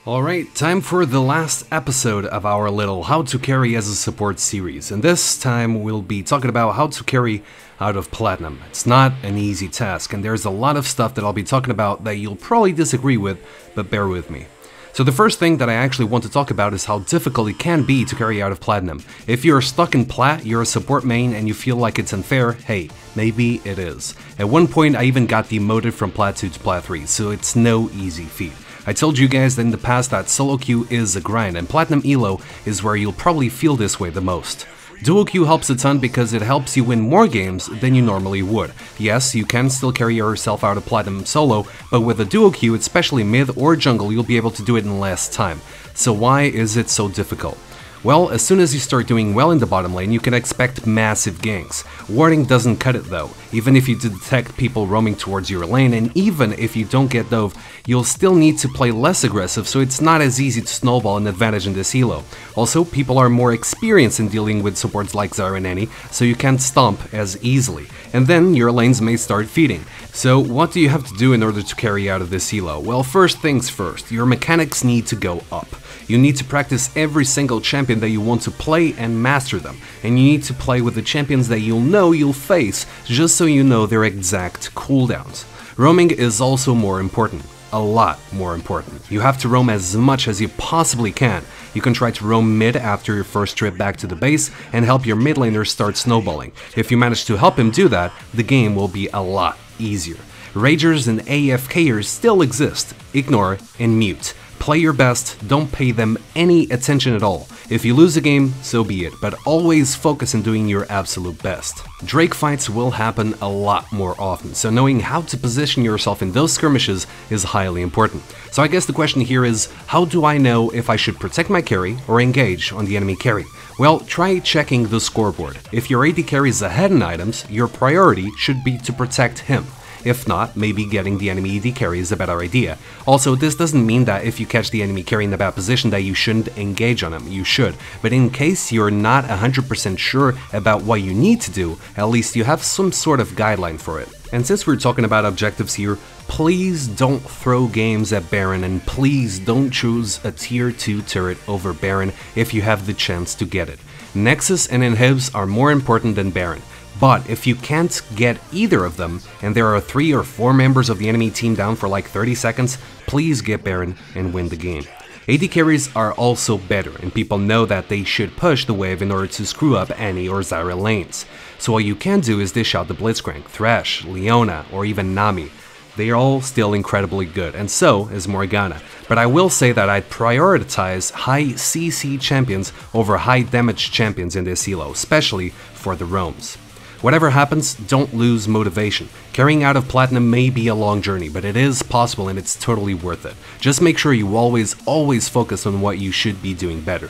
Alright, time for the last episode of our little How to Carry as a Support series, and this time we'll be talking about how to carry out of Platinum. It's not an easy task, and there's a lot of stuff that I'll be talking about that you'll probably disagree with, but bear with me. So the first thing that I actually want to talk about is how difficult it can be to carry out of Platinum. If you're stuck in Plat, you're a support main, and you feel like it's unfair, hey, maybe it is. At one point I even got demoted from Plat 2 to Plat 3, so it's no easy feat. I told you guys in the past that solo queue is a grind, and Platinum Elo is where you'll probably feel this way the most. Duo queue helps a ton because it helps you win more games than you normally would. Yes, you can still carry yourself out of Platinum solo, but with a duo queue, especially mid or jungle, you'll be able to do it in less time. So why is it so difficult? Well, as soon as you start doing well in the bottom lane, you can expect massive ganks. Warding doesn't cut it though. Even if you detect people roaming towards your lane, and even if you don't get dove, you'll still need to play less aggressive, so it's not as easy to snowball an advantage in this elo. Also, people are more experienced in dealing with supports like Zarya and Annie, so you can't stomp as easily. And then your lanes may start feeding. So what do you have to do in order to carry out of this elo? Well, first things first, your mechanics need to go up. You need to practice every single champion that you want to play and master them, and you need to play with the champions that you'll know you'll face, just so you know their exact cooldowns. Roaming is also more important, a lot more important. You have to roam as much as you possibly can. You can try to roam mid after your first trip back to the base and help your mid laner start snowballing. If you manage to help him do that, the game will be a lot easier. Ragers and AFKers still exist, ignore and mute. Play your best, don't pay them any attention at all. If you lose a game, so be it, but always focus on doing your absolute best. Drake fights will happen a lot more often, so knowing how to position yourself in those skirmishes is highly important. So I guess the question here is, how do I know if I should protect my carry or engage on the enemy carry? Well, try checking the scoreboard. If your AD carries ahead in items, your priority should be to protect him. If not, maybe getting the enemy AD carry is a better idea. Also, this doesn't mean that if you catch the enemy carry in a bad position that you shouldn't engage on him, you should. But in case you're not 100% sure about what you need to do, at least you have some sort of guideline for it. And since we're talking about objectives here, please don't throw games at Baron, and please don't choose a tier 2 turret over Baron if you have the chance to get it. Nexus and Inhibs are more important than Baron. But if you can't get either of them, and there are 3 or 4 members of the enemy team down for like 30 seconds, please get Baron and win the game. AD carries are also better, and people know that they should push the wave in order to screw up Annie or Zarya lanes. So what you can do is dish out the Blitzcrank, Thresh, Leona, or even Nami. They are all still incredibly good, and so is Morgana. But I will say that I'd prioritize high CC champions over high damage champions in this elo, especially for the roams. Whatever happens, don't lose motivation. Carrying out of Platinum may be a long journey, but it is possible and it's totally worth it. Just make sure you always focus on what you should be doing better.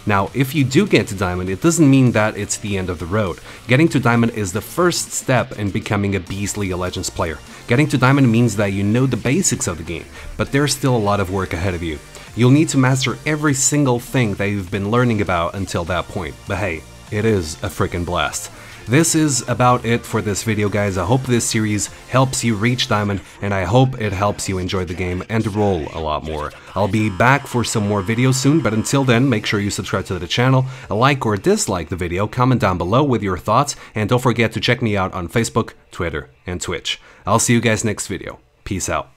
Now, if you do get to Diamond, it doesn't mean that it's the end of the road. Getting to Diamond is the first step in becoming a beast League of Legends player. Getting to Diamond means that you know the basics of the game, but there's still a lot of work ahead of you. You'll need to master every single thing that you've been learning about until that point, but hey, it is a freaking blast. This is about it for this video, guys. I hope this series helps you reach Diamond, and I hope it helps you enjoy the game and roll a lot more. I'll be back for some more videos soon, but until then, make sure you subscribe to the channel, like or dislike the video, comment down below with your thoughts, and don't forget to check me out on Facebook, Twitter, and Twitch. I'll see you guys next video. Peace out.